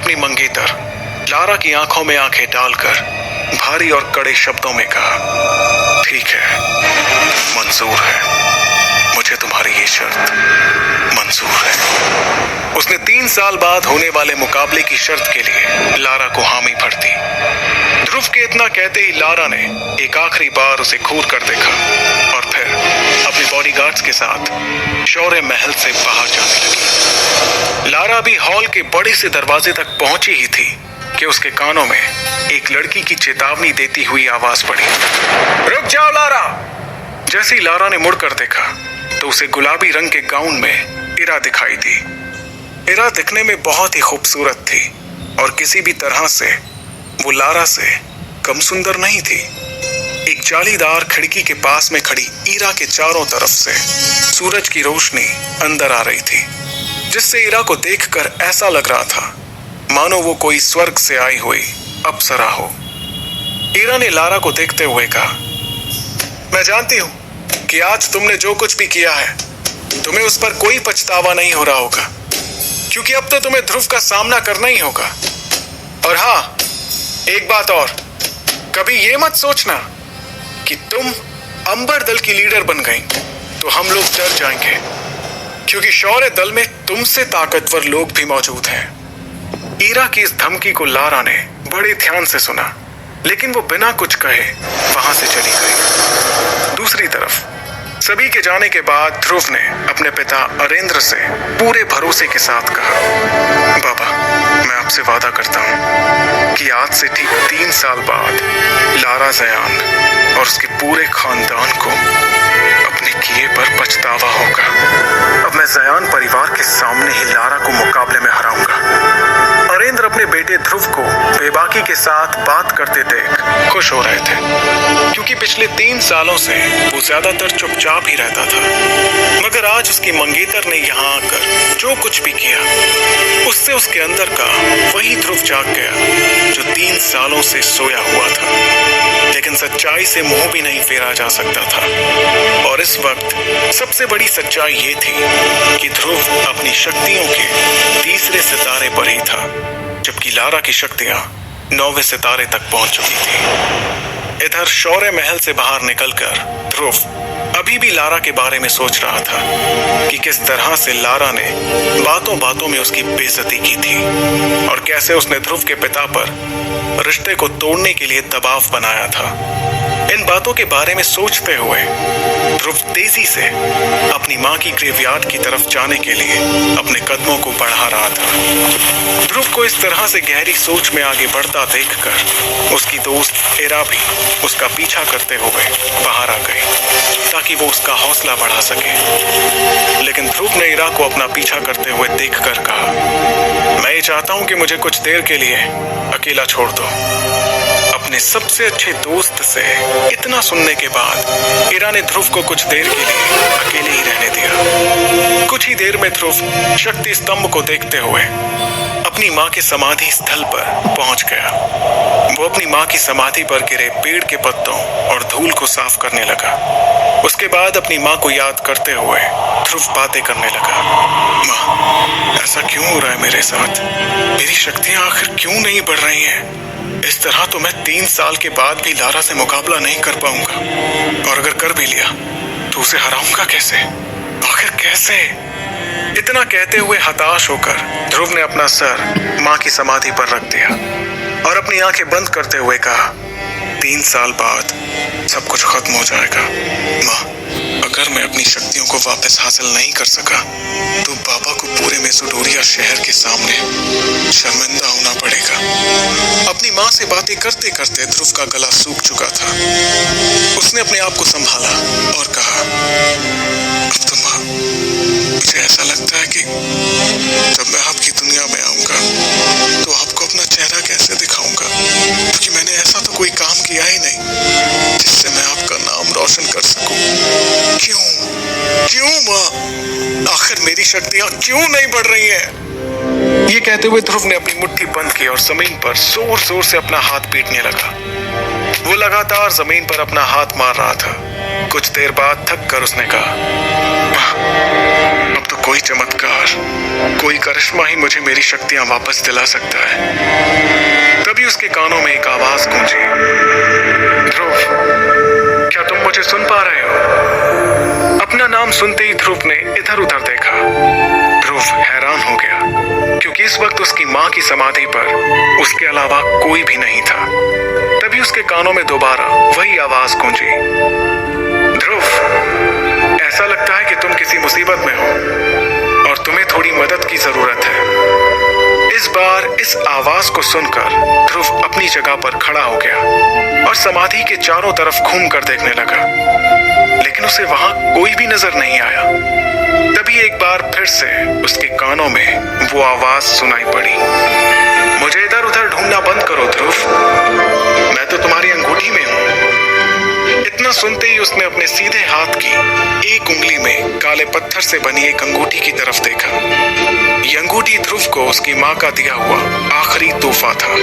अपनी मंगेतर लारा की आंखों में आंखें डालकर भारी और कड़े शब्दों में कहा, ठीक है, मंजूर है, मुझे तुम्हारी ये शर्त मंजूर है। उसने 3 साल बाद होने वाले मुकाबले की शर्त के लिए लारा को हामी भर दी। ध्रुव के इतना कहते ही लारा ने एक आखिरी बार उसे घूर कर देखा और फिर अपने बॉडीगार्ड्स के साथ शौर्य महल से बाहर जाने लगी। लारा भी हॉल के बड़े से दरवाजे तक पहुंची ही थी कि उसके कानों में एक लड़की की चेतावनी देती हुई आवाज पड़ी, रुक जाओ लारा। जैसे ही लारा ने मुड़कर देखा तो उसे गुलाबी रंग के गाउन में इरा दिखाई दी। इरा दिखने में बहुत ही खूबसूरत थी और किसी भी तरह से वो लारा से कम सुंदर नहीं थी। एक जालीदार खिड़की के पास में खड़ी इरा के चारों तरफ से सूरज की रोशनी अंदर आ रही थी, जिससे इरा को देखकर ऐसा लग रहा था मानो वो कोई स्वर्ग से आई हुई अप्सरा हो। इरा ने लारा को देखते हुए कहा, मैं जानती हूं कि आज तुमने जो कुछ भी किया है तुम्हें उस पर कोई पछतावा नहीं हो रहा होगा, क्योंकि अब तो तुम्हें ध्रुव का सामना करना ही होगा। और हाँ, एक बात और, कभी ये मत सोचना कि तुम अंबर दल की लीडर बन गई तो हम लोग डर जाएंगे, क्योंकि शौर्य दल में तुमसे ताकतवर लोग भी मौजूद हैं। इरा की इस धमकी को लारा ने बड़े ध्यान से सुना, लेकिन वो बिना कुछ कहे वहां से चली गई। दूसरी तरफ सभी के जाने के बाद ध्रुव ने अपने पिता अरेंद्र से पूरे भरोसे के साथ कहा, बाबा, मैं आपसे वादा करता हूं कि आज से ठीक 3 साल बाद लारा जयान और उसके पूरे खानदान को अपने किए पर पछतावा होगा। अब मैं जयान परिवार के सामने ही लारा को मुकाबले में हराऊंगा। अरेंद्र अपने बेटे ध्रुव को बेबाकी के साथ बात करते देख खुश हो रहे थे, क्योंकि पिछले 3 सालों से वो ज्यादातर चुपचाप ही रहता था। मगर आज उसकी मंगेतर ने यहाँ आकर जो कुछ भी किया, उससे उसके अंदर का वही ध्रुव जाग गया जो 3 सालों से सोया हुआ था। लेकिन सच्चाई से मुंह भी नहीं फेरा जा सकता था। और इस वक्त सबसे बड़ी सच्चाई ये थी कि ध्रुव अपनी शक्तियों के 3रे सितारे पर ही था, जबकि लारा की शक्तियां 9वें सितारे तक पहुंच चुकी थी। इधर शौर्य महल से बाहर निकलकर ध्रुव अभी भी लारा के बारे में सोच रहा था कि किस तरह से लारा ने बातों बातों में उसकी बेइज्जती की थी और कैसे उसने ध्रुव के पिता पर रिश्ते को तोड़ने के लिए दबाव बनाया था। इन बातों के बारे में सोचते हुए ध्रुव तेजी से अपनी मां की ग्रेवयार्ड की तरफ जाने के लिए अपने कदमों को बढ़ा रहा था। ध्रुव को इस तरह से गहरी सोच में आगे बढ़ता देखकर उसकी दोस्त इरा भी उसका पीछा करते हुए बाहर आ गई ताकि वो उसका हौसला बढ़ा सके। लेकिन ध्रुव ने इरा को अपना पीछा करते हुए देखकर कहा, मैं ये चाहता हूं कि मुझे कुछ देर के लिए अकेला छोड़ दो। अपने सबसे अच्छे दोस्त से इतना सुनने के बाद इरा ने ध्रुव को कुछ देर के लिए अकेले ही रहने दिया। कुछ ही देर में ध्रुव शक्ति स्तंभ को देखते हुए अपनी मां के समाधि स्थल पर पहुंच गया। वो अपनी मां की समाधि पर गिरे पेड़ के पत्तों और धूल को साफ करने लगा। उसके बाद अपनी मां को याद करते हुए ध्रुव बातें करने लगा, मां, ऐसा क्यों हो रहा है मेरे साथ? मेरी शक्तियां आखिर क्यों नहीं बढ़ रही हैं? इस तरह तो मैं 3 साल के बाद भी लारा से मुकाबला नहीं कर पाऊंगा, और अगर कर भी लिया तो उसे हराऊंगा कैसे? आखिर कैसे? इतना कहते हुए हताश होकर ध्रुव ने अपना सर मां की समाधि पर रख दिया और अपनी आंखें बंद करते हुए कहा, 3 साल बाद सब कुछ खत्म हो जाएगा। मां, अगर मैं अपनी शक्तियों को वापस हासिल नहीं कर सका तो बाबा को पूरे मेसोडोरिया शहर के सामने शर्मिंदा होना पड़ेगा। अपनी मां से बातें करते करते ध्रुव का गला सूख चुका था। उसने अपने आप को संभाला और कहा, अब तो मां, मुझे ऐसा लगता है कि जब मैं आपकी दुनिया में आऊंगा तो आपको अपना चेहरा कैसे दिखाऊंगा, क्योंकि मैंने ऐसा तो कोई काम किया ही नहीं जिससे मैं आपका नाम रोशन कर सकूं। क्यों मां? आखिर मेरी शक्तियां क्यों नहीं बढ़ रही हैं? ये कहते हुए ध्रुव ने अपनी मुट्ठी बंद की और जमीन पर जोर जोर से अपना हाथ पीटने लगा। वो लगातार जमीन पर अपना हाथ मार रहा था, कुछ देर बाद थक कर उसने कहा, अब तो कोई चमत्कार, कोई करिश्मा ही मुझे मेरी शक्तियां वापस दिला सकता है। तभी उसके कानों में एक आवाज गूंजी, ध्रुव, क्या तुम मुझे सुन पा रहे हो? अपना नाम सुनते ही ध्रुव ने इधर उधर देखा। ध्रुव हैरान हो गया, क्योंकि इस वक्त उसकी मां की समाधि पर उसके अलावा कोई भी नहीं था। तभी उसके कानों में दोबारा वही आवाज गूंजी, ध्रुव, ऐसा लगता है कि तुम किसी मुसीबत में हो और तुम्हें थोड़ी मदद की जरूरत है। इस बार इस आवाज को सुनकर ध्रुव अपनी जगह पर खड़ा हो गया और समाधि के चारों तरफ घूम कर देखने लगा, लेकिन उसे वहां कोई भी नजर नहीं आया। तभी एक बार फिर से उसके कानों में वो आवाज सुनाई पड़ी, मुझे इधर उधर ढूंढना बंद करो ध्रुव, मैं तो तुम्हारी अंगूठी में हूं। इतना सुनते ही उसने अपने सीधे हाथ की एक उंगली में काले पत्थर से बनी एक अंगूठी की तरफ देखा। ये अंगूठी ध्रुव को उसकी मां का दिया हुआ आखिरी तोहफा था।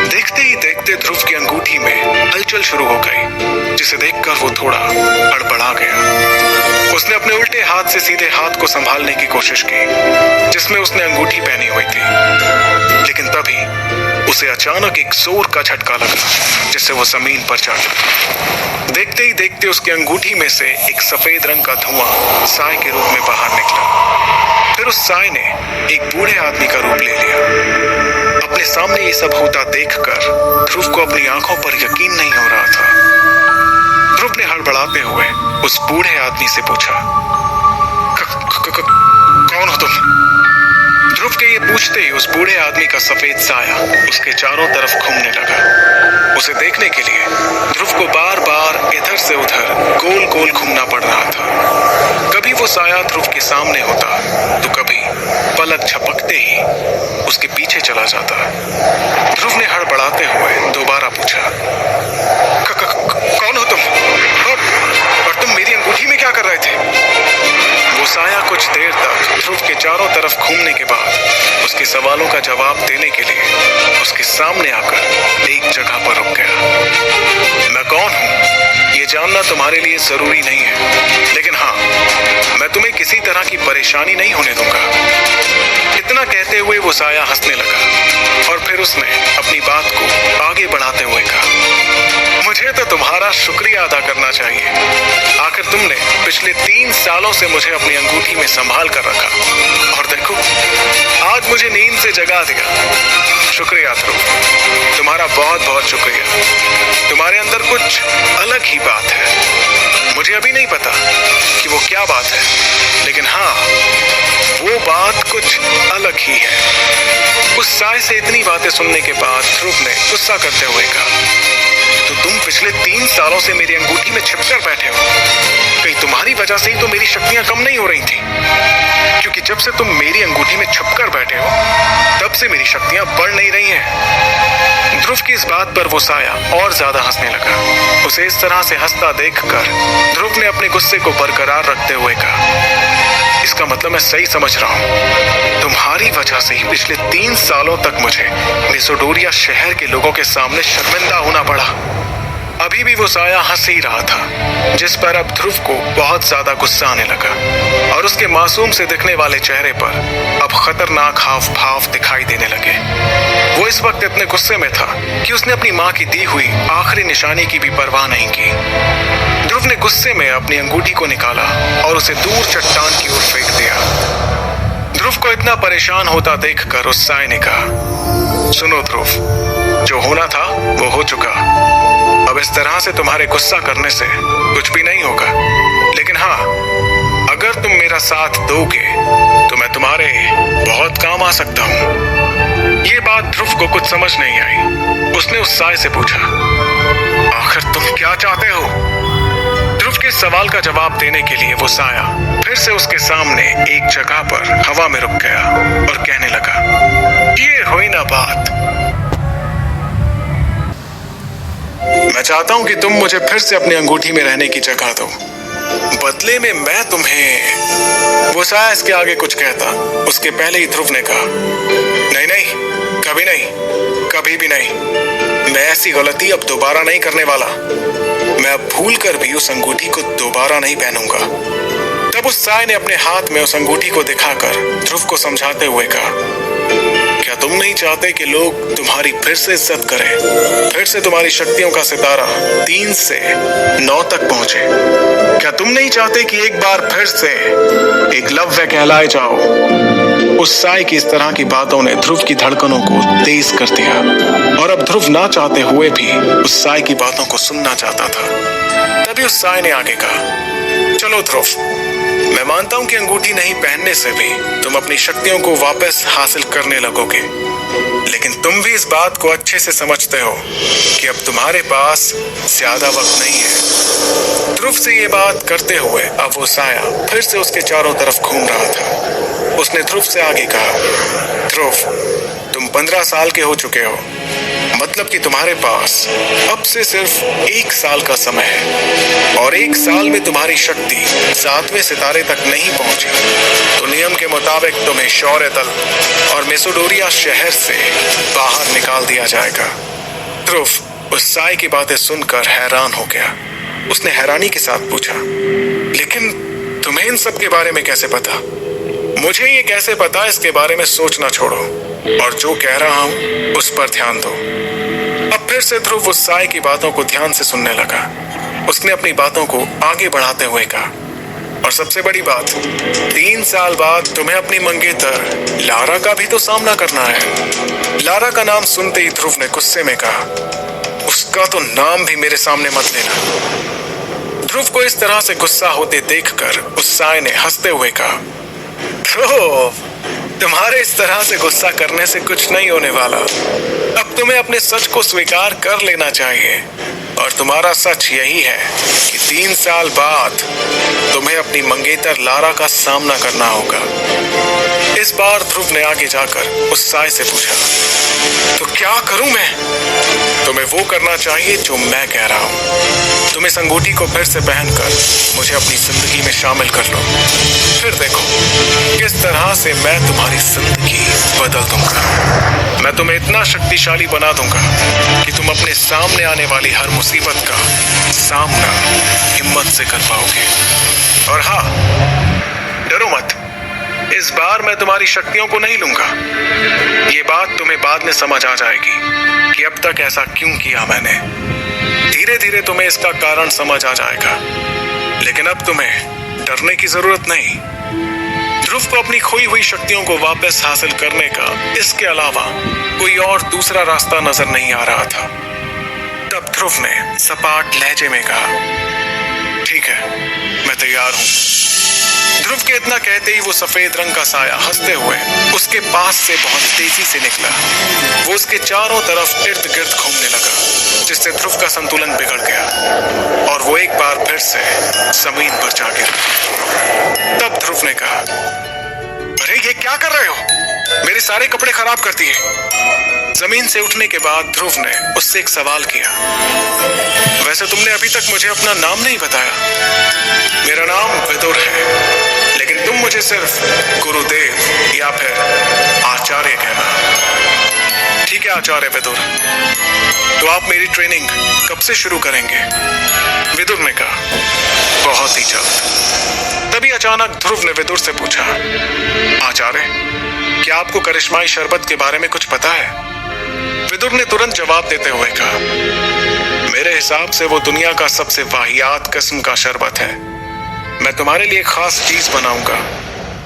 देखते ही देखते ध्रुव की अंगूठी में हलचल शुरू हो गई, जिसे देखकर वो थोड़ा हड़बड़ा गया। उसने अपने उल्टे हाथ से सीधे हाथ को संभालने की कोशिश की, जिसमें उसने अंगूठी पहनी हुई थी, लेकिन तभी उसे अचानक एक जोर का झटका लगा, जिससे वो जमीन पर जा गिरा। देखते ही देखते उसकी अंगूठी में से एक सफेद रंग का धुआं साय के रूप में बाहर निकला। फिर उस साय ने एक बूढ़े आदमी का रूप ले लिया। अपने सामने ये सब होता देखकर ध्रुव को अपनी आंखों पर यकीन नहीं हो रहा था। ध्रुव ने हड़बड़ाते हुए उस बूढ़े आदमी से पूछा, कौन हो तुम? ध्रुव के ये पूछते ही उस बूढ़े आदमी का सफेद साया उसके चारों तरफ घूमने लगा। उसे देखने के लिए ध्रुव को बार बार इधर से उधर गोल गोल घूमना पड़ रहा था। कभी वो साया ध्रुव के सामने होता तो कभी पलक झपकते ही उसके पीछे चला जाता। ध्रुव ने हड़बड़ाते हुए दोबारा पूछा, कौन हो तुम? और तुम मेरी अंगूठी में क्या कर रहे थे? वो साया कुछ देर तक ध्रुव के चारों तरफ घूमने के बाद उसके सवालों का जवाब देने के लिए उसके सामने आकर एक जगह पर रुक गया। मैं कौन हूं ये जानना तुम्हारे लिए जरूरी नहीं है, लेकिन हाँ, मैं तुम्हें किसी तरह की परेशानी नहीं होने दूंगा। इतना कहते हुए वो साया हंसने लगा और फिर उसने अपनी बात को आगे बढ़ाते हुए कहा, मुझे तो तुम्हारा शुक्रिया अदा करना चाहिए। आखिर तुमने पिछले 3 सालों से मुझे अपनी अंगूठी में संभाल कर रखा और देखो, आज मुझे नींद से जगा दिया। शुक्रिया ध्रुव, तुम्हारा बहुत बहुत शुक्रिया। तुम्हारे अंदर कुछ अलग ही बात है। मुझे अभी नहीं पता कि वो क्या बात है, लेकिन हाँ, वो बात कुछ अलग ही है। उस साय से इतनी बातें सुनने के बाद ध्रुव ने गुस्सा करते हुए कहा, तो तुम पिछले 3 सालों से मेरी अंगूठी में छिपकर बैठे हो। कहीं तुम्हारी वजह से ही तो मेरी शक्तियां कम नहीं हो रही थी, क्योंकि जब से तुम मेरी अंगूठी में छिपकर बैठे हो तब से मेरी शक्तियां बढ़ नहीं रही हैं। ध्रुव की इस बात पर वो साया और ज्यादा हंसने लगा। उसे इस तरह से हंसता देखकर ध्रुव ने अपने गुस्से को बरकरार रखते हुए कहा, इसका मतलब मैं सही समझ रहा हूं, तुम्हारी वजह से ही पिछले 3 सालों तक मुझे मेसोडोरिया शहर के लोगों के सामने शर्मिंदा होना पड़ा। अभी भी वो साया हंस ही रहा था, जिस पर अब ध्रुव को बहुत ज्यादा गुस्सा आने लगा और उसके मासूम से दिखने वाले चेहरे पर अब खतरनाक हाव भाव दिखाई देने लगे। वो इस वक्त इतने गुस्से में था कि उसने अपनी मां की दी हुई आखिरी निशानी की भी परवाह नहीं की। ध्रुव ने गुस्से में अपनी अंगूठी को निकाला और उसे दूर चट्टान की ओर फेंक दिया। ध्रुव को इतना परेशान होता देखकर उस साय ने कहा, सुनो ध्रुव, जो होना था वो हो चुका। अब इस तरह से तुम्हारे गुस्सा करने से कुछ भी नहीं होगा, लेकिन हाँ, अगर तुम मेरा साथ दोगे तो मैं तुम्हारे बहुत काम आ सकता हूँ। ये बात ध्रुव को कुछ समझ नहीं आई। उसने उस साय से पूछा, आखिर तुम क्या चाहते हो? ध्रुव के सवाल का जवाब देने के लिए वो साया फिर से उसके सामने एक जगह पर हवा में रुक गया और कहने लगा, ये हुई ना बात। मैं चाहता हूं कि तुम मुझे फिर से अपनी अंगूठी में रहने की जगह दो, बदले में मैं तुम्हें। वो साया इसके आगे कुछ कहता, उसके पहले ही ध्रुव ने कहा, नहीं नहीं, कभी नहीं, कभी भी नहीं। मैं ऐसी गलती अब दोबारा नहीं करने वाला। मैं अब भूल कर भी उस अंगूठी को दोबारा नहीं पहनूंगा। तब उस साय ने अपने हाथ में उस अंगूठी को दिखाकर ध्रुव को समझाते हुए कहा, क्या तुम नहीं चाहते कि लोग तुम्हारी फिर से इज्जत करें, फिर से तुम्हारी शक्तियों का सितारा 3 से 9 तक पहुंचे? क्या तुम नहीं चाहते कि एक बार फिर से एकलव्य कहलाए जाओ? उस साय की इस तरह की बातों ने ध्रुव की धड़कनों को तेज कर दिया और अब ध्रुव ना चाहते हुए भी उस साय की बातों को सुनना चाहता था। तभी उस साय ने आगे कहा, चलो ध्रुव, मैं मानता हूं कि अंगूठी नहीं पहनने से भी तुम अपनी शक्तियों को वापस हासिल करने लगोगे, लेकिन तुम भी इस बात को अच्छे से समझते हो कि अब तुम्हारे पास ज्यादा वक्त नहीं है। ध्रुव से ये बात करते हुए अब वो साया फिर से उसके चारों तरफ घूम रहा था। उसने ध्रुव से आगे कहा, ध्रुव, तुम 15 साल के हो चुके हो, मतलब कि तुम्हारे पास अब से सिर्फ 1 साल का समय है और 1 साल में तुम्हारी शक्ति 7वें सितारे तक नहीं पहुंची तो नियम के मुताबिक तुम्हें शौर्य दल और मेसोडोरिया शहर से बाहर निकाल दिया जाएगा। ध्रुव उस साय की बातें सुनकर हैरान हो गया। उसने हैरानी के साथ पूछा, लेकिन तुम्हें इन सब के बारे में कैसे पता? मुझे ये कैसे पता, इसके बारे में सोचना छोड़ो और जो कह रहा हूं उस पर ध्यान दो। अब फिर से ध्रुव उस साय की बातों को ध्यान से सुनने लगा। उसने अपनी बातों को आगे बढ़ाते हुए कहा, और सबसे बड़ी बात, 3 साल बाद तुम्हें अपनी मंगेतर लारा का भी तो सामना करना है। लारा का नाम सुनते ही ध्रुव ने गुस्से में कहा, उसका तो नाम भी मेरे सामने मत लेना। ध्रुव को इस तरह से गुस्सा होते देखकर उस साय ने हंसते हुए कहा, ध्रुव, तुम्हारे इस तरह से गुस्सा करने से कुछ नहीं होने वाला। अब तुम्हें अपने सच को स्वीकार कर लेना चाहिए और तुम्हारा सच यही है कि 3 साल बाद तुम्हें अपनी मंगेतर लारा का सामना करना होगा। इस बार ध्रुव ने आगे जाकर उस साय से पूछा, तो क्या करूं मैं? तुम्हें वो करना चाहिए जो मैं कह रहा हूं। तुम इस अंगूठी को फिर से पहनकर मुझे अपनी जिंदगी में शामिल कर लो, फिर देखो किस तरह से मैं तुम्हारी जिंदगी बदल दूंगा। मैं तुम्हें इतना शक्तिशाली बना दूंगा कि तुम अपने सामने आने वाली हर मुसीबत का सामना हिम्मत से कर पाओगे। और हाँ, डरो मत, इस बार मैं तुम्हारी शक्तियों को नहीं लूंगा। ये बात तुम्हें बाद में समझ आ जाएगी कि अब तक ऐसा क्यों किया मैंने। धीरे धीरे तुम्हें इसका कारण समझ आ जाएगा, लेकिन अब तुम्हें डरने की जरूरत नहीं। ध्रुव को अपनी खोई हुई शक्तियों को वापस हासिल करने का इसके अलावा कोई और दूसरा रास्ता नजर नहीं आ रहा था। तब ध्रुव ने सपाट लहजे में कहा, ठीक है, मैं तैयार हूं। ध्रुव के इतना कहते ही वो सफेद रंग का साया हंसते हुए उसके पास से बहुत तेजी से निकला। वो उसके चारों तरफ इर्द गिर्द घूमने लगा, जिससे ध्रुव का संतुलन बिगड़ गया और वो एक बार फिर से जमीन पर जा गिरा। तब ध्रुव ने कहा, अरे ये क्या कर रहे हो? मेरे सारे कपड़े खराब कर दिए। जमीन से उठने के बाद ध्रुव ने उससे एक सवाल किया, वैसे तुमने अभी तक मुझे अपना नाम नहीं बताया। मेरा नाम विदुर है, लेकिन तुम मुझे सिर्फ गुरुदेव या फिर आचार्य कहना। ठीक है आचार्य विदुर, तो आप मेरी ट्रेनिंग कब से शुरू करेंगे? विदुर ने कहा, बहुत ही जल्द। तभी अचानक ध्रुव ने विदुर से पूछा, आचार्य, क्या आपको करिश्माई शरबत के बारे में कुछ पता है? विदुर ने तुरंत जवाब देते हुए कहा, मेरे हिसाब से वो दुनिया का सबसे वाहियात किस्म का शरबत है। मैं तुम्हारे लिए खास चीज बनाऊंगा,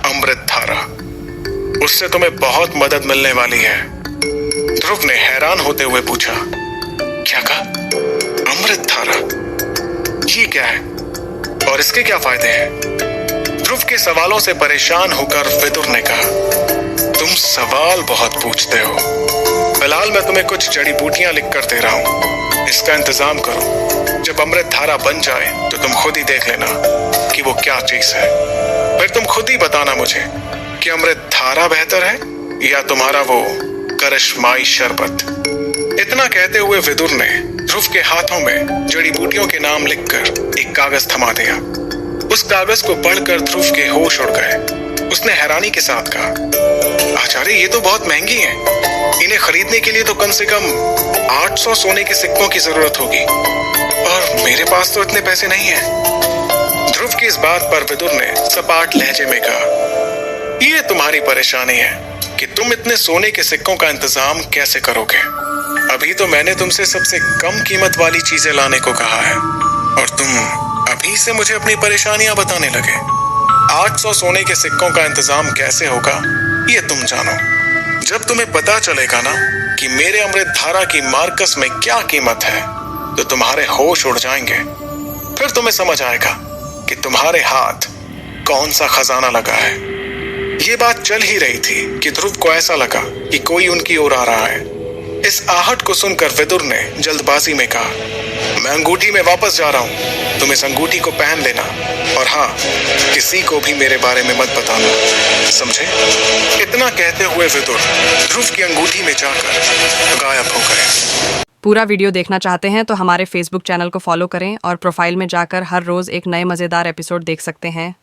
अमृत धारा। उससे तुम्हें बहुत मदद मिलने वाली है। ध्रुव ने हैरान होते हुए पूछा, क्या कहा? अमृत धारा? ये क्या है और इसके क्या फायदे हैं? ध्रुव के सवालों से परेशान होकर विदुर ने कहा, तुम सवाल बहुत पूछते हो। फिलहाल मैं तुम्हें कुछ जड़ी बूटियां लिख कर दे रहा हूं, इसका इंतजाम करो। जब अमृत धारा बन जाए तो तुम खुद ही देख लेना कि वो क्या चीज है। फिर तुम खुद ही बताना मुझे कि अमृत धारा बेहतर है या तुम्हारा वो करिश्माई शरबत। इतना कहते हुए विदुर ने ध्रुव के हाथों में जड़ी बूटियों के नाम लिखकर एक कागज थमा दिया। उस कागज को पढ़कर ध्रुव के होश उड़ गए। उसने हैरानी के साथ कहा, आचार्य, ये तो बहुत महंगी है। इन्हें खरीदने के लिए तो कम से कम 800 सोने के सिक्कों की जरूरत होगी और मेरे पास तो इतने पैसे नहीं हैं। ध्रुव की इस बात पर विदुर ने सपाट लहजे में कहा, ये तुम्हारी परेशानी है कि तुम इतने सोने के सिक्कों का इंतजाम कैसे करोगे। अभी तो मैंने तुमसे सबसे कम कीमत वाली चीजें लाने को कहा है और तुम अभी से मुझे अपनी परेशानियां बताने लगे। 800 सोने के सिक्कों का इंतजाम कैसे होगा ये तुम जानो। जब तुम्हें पता चलेगा ना कि मेरे अमृत धारा की मार्कस में क्या कीमत है तो तुम्हारे होश उड़ जाएंगे। फिर तुम्हें समझ आएगा कि तुम्हारे हाथ कौन सा खजाना लगा है। ये बात चल ही रही थी कि ध्रुव को ऐसा लगा कि कोई उनकी ओर आ रहा है। इस आहट को सुनकर विदुर ने जल्दबाजी में कहा, मैं अंगूठी में वापस जा रहा हूं, तुम इस अंगूठी को पहन लेना और हाँ, किसी को भी मेरे बारे में मत बताना, समझे। इतना कहते हुए विदुर ध्रुव की अंगूठी में जाकर गायब हो गए। पूरा वीडियो देखना चाहते हैं तो हमारे फेसबुक चैनल को फॉलो करें और प्रोफाइल में जाकर हर रोज एक नए मजेदार एपिसोड देख सकते हैं।